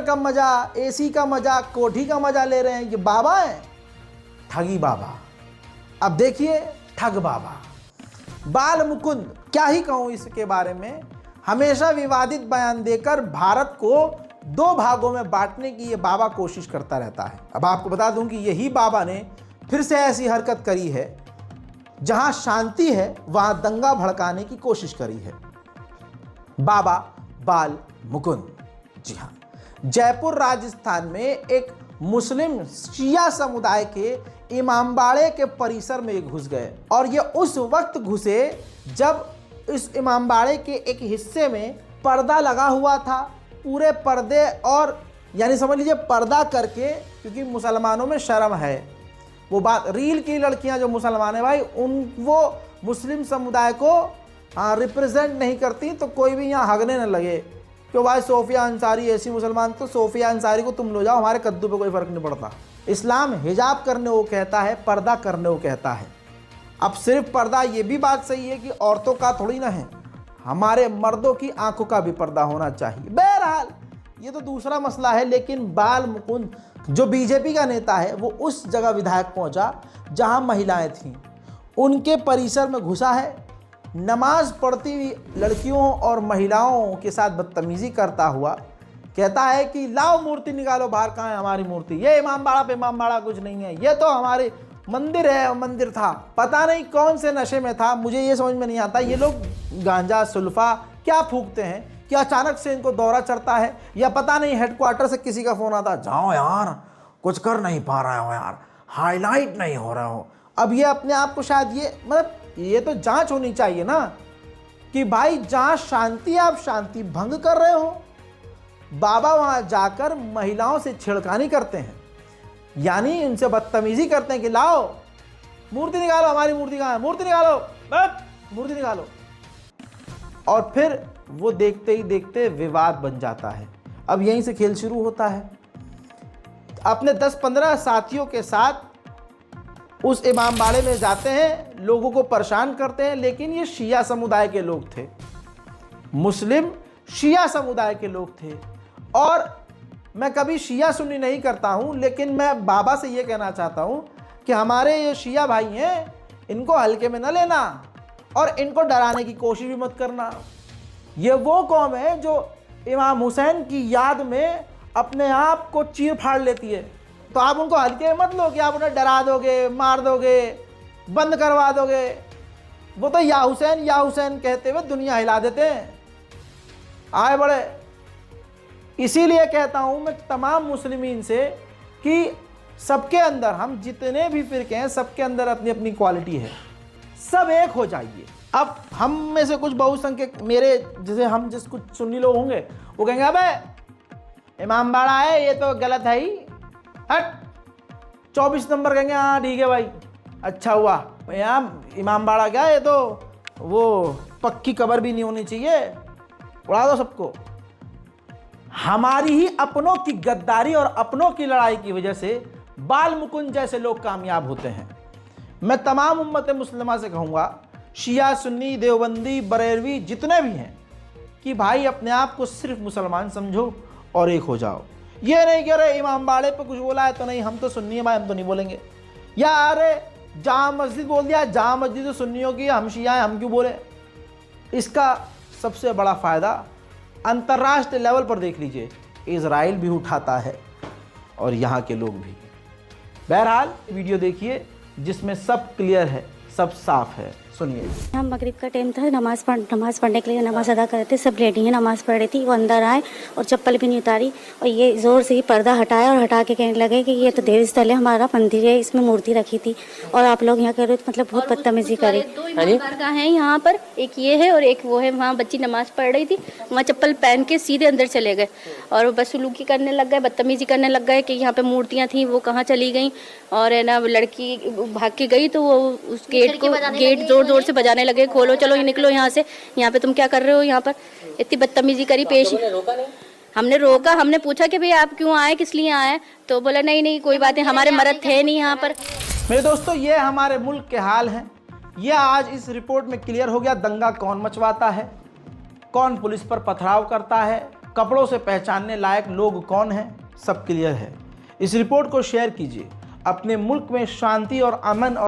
Tractor का मजा, AC का मजा, कोठी का मजा ले रहे हैं, ये बाबा हैं, ठगी बाबा। अब देखिए ठग बाबा बाल मुकुंद, क्या ही कहूं इसके बारे में। हमेशा विवादित बयान देकर भारत को दो भागों में बांटने की ये बाबा कोशिश करता रहता है। अब आपको बता दूं कि यही बाबा ने फिर से ऐसी हरकत करी है, जहां शांति है वहां दंगा भड़काने की कोशिश करी है। बाबा बाल मुकुंद, जी हाँ, जयपुर राजस्थान में एक मुस्लिम शिया समुदाय के इमामबाड़े के परिसर में घुस गए, और ये उस वक्त घुसे जब इस इमामबाड़े के एक हिस्से में पर्दा लगा हुआ था। पूरे पर्दे, और यानी समझ लीजिए पर्दा करके, क्योंकि मुसलमानों में शर्म है, वो बात रील की लड़कियां जो मुसलमान है भाई, वो मुस्लिम समुदाय को रिप्रेजेंट नहीं करती, तो कोई भी यहाँ हगने न लगे क्यों भाई सोफिया अंसारी ऐसी मुसलमान, तो सोफिया अंसारी को तुम लो जाओ, हमारे कद्दू पे कोई फ़र्क नहीं पड़ता। इस्लाम हिजाब करने को कहता है, पर्दा करने को कहता है। अब सिर्फ पर्दा, ये भी बात सही है कि औरतों का थोड़ी ना है, हमारे मर्दों की आंखों का भी पर्दा होना चाहिए। बहरहाल ये तो दूसरा मसला है, लेकिन बाल मुकुंद जो बीजेपी का नेता है, वो उस जगह विधायक पहुंचा जहां महिलाएं थीं, उनके परिसर में घुसा है, नमाज पढ़ती हुई लड़कियों और महिलाओं के साथ बदतमीजी करता हुआ कहता है कि लाओ मूर्ति निकालो बाहर, कहाँ है हमारी मूर्ति, ये इमामबाड़ा पे इमामबाड़ा कुछ नहीं है, ये तो हमारे मंदिर है, मंदिर था। पता नहीं कौन से नशे में था, मुझे ये समझ में नहीं आता, ये लोग गांजा सुल्फा क्या फूकते हैं कि अचानक से इनको दौरा चढ़ता है, या पता नहीं हेडक्वार्टर से किसी का फ़ोन आता, जाओ यार कुछ कर नहीं पा रहा हो यार, हाईलाइट नहीं हो रहा हो। अब ये अपने आप को शायद ये मतलब ये तो जांच होनी चाहिए ना कि भाई जहाँ शांति, आप शांति भंग कर रहे हो। बाबा वहाँ जाकर महिलाओं से छेड़खानी करते हैं, यानी उनसे बदतमीजी करते हैं कि लाओ मूर्ति निकालो, हमारी मूर्ति कहाँ है, मूर्ति निकालो, मूर्ति निकालो। और फिर वो देखते ही देखते विवाद बन जाता है। अब यहीं से खेल शुरू होता है। अपने 10-15 साथियों के साथ उस इमामबाड़े में जाते हैं, लोगों को परेशान करते हैं, लेकिन ये शिया समुदाय के लोग थे, मुस्लिम शिया समुदाय के लोग थे। और मैं कभी शिया सुन्नी नहीं करता हूं, लेकिन मैं बाबा से ये कहना चाहता हूं कि हमारे ये शिया भाई हैं, इनको हल्के में न लेना और इनको डराने की कोशिश भी मत करना। ये वो कौम है जो इमाम हुसैन की याद में अपने आप को चीर फाड़ लेती है, तो आप उनको हल्के में मत लो कि आप उन्हें डरा दोगे, मार दोगे, बंद करवा दोगे। वो तो या हुसैन कहते हुए दुनिया हिला देते हैं, आए बड़े। इसीलिए कहता हूं मैं तमाम मुस्लिमीन से कि सबके अंदर, हम जितने भी फिरके हैं, सबके अंदर अपनी अपनी क्वालिटी है, सब एक हो जाइए। अब हम में से कुछ बहुसंख्यक मेरे जैसे हम जिस कुछ सुन्नी लोग होंगे, वो कहेंगे अबे इमामबाड़ा है, ये तो गलत है ही, हट 24 नंबर कहेंगे, हाँ ठीक है भाई, अच्छा हुआ, यहाँ इमामबाड़ा क्या है, ये तो वो पक्की कब्र भी नहीं होनी चाहिए, उड़ा दो सबको। हमारी ही अपनों की गद्दारी और अपनों की लड़ाई की वजह से बाल मुकुंद जैसे लोग कामयाब होते हैं। मैं तमाम उम्मत मुस्लिमा से कहूँगा, शिया सुन्नी देवबंदी बरेलवी जितने भी हैं, कि भाई अपने आप को सिर्फ मुसलमान समझो और एक हो जाओ। ये नहीं कि अरे इमामबाड़े पे कुछ बोला है तो नहीं, हम तो सुन्नी है भाई, हम तो नहीं बोलेंगे, या अरे जामा मस्जिद बोल दिया, जामा मस्जिद तो सुन्नियों की, हम शिया हैं, हम क्यों बोले। इसका सबसे बड़ा फ़ायदा अंतर्राष्ट्रीय लेवल पर देख लीजिए, इजराइल भी उठाता है और यहाँ के लोग भी। बहरहाल वीडियो देखिए जिसमें सब क्लियर है, सब साफ है, सुनिए। हम मगरिब का टाइम था, नमाज़ पढ़ने के लिए नमाज़ अदा कर रहे थे, सब रेडी हैं, नमाज़ पढ़ रही थी। वो अंदर आए और चप्पल भी नहीं उतारी, और ये ज़ोर से ही पर्दा हटाया और हटा के कहने लगे कि ये तो देव स्थल है, हमारा मंदिर है, इसमें मूर्ति रखी थी और आप लोग यहाँ कह रहे हो, मतलब बहुत बदतमीजी करी। दो इमामबारगाह हैं यहाँ पर, एक ये है और एक वो है। वहाँ बच्ची नमाज़ पढ़ रही थी, वहाँ चप्पल पहन के सीधे अंदर चले गए और बदसलूकी करने लग गए, बदतमीजी करने लग गए कि यहाँ पे मूर्तियाँ थी, वो कहाँ चली गई। और है ना, लड़की भाग के गई तो वो उस गेट जोर से बजाने लगे, खोलो, चलो ये निकलो यहाँ से, यहाँ पे तुम क्या कर रहे हो, यहाँ पर इतनी बदतमीजी करी पेश। हमने रोका, हमने पूछा कि भाई आप क्यों आए, किस लिए आए, तो बोला नहीं कोई बात नहीं, हमारे मर्द थे नहीं यहाँ पर। मेरे दोस्तों, ये हमारे मुल्क के हाल हैं। ये आज इस रिपोर्ट में क्लियर हो गया, दंगा कौन मचवाता है, कौन पुलिस पर पथराव करता है, कपड़ों से पहचानने लायक लोग कौन हैं, सब क्लियर है। इस रिपोर्ट को शेयर कीजिए। अपने मुल्क में शांति और अमन और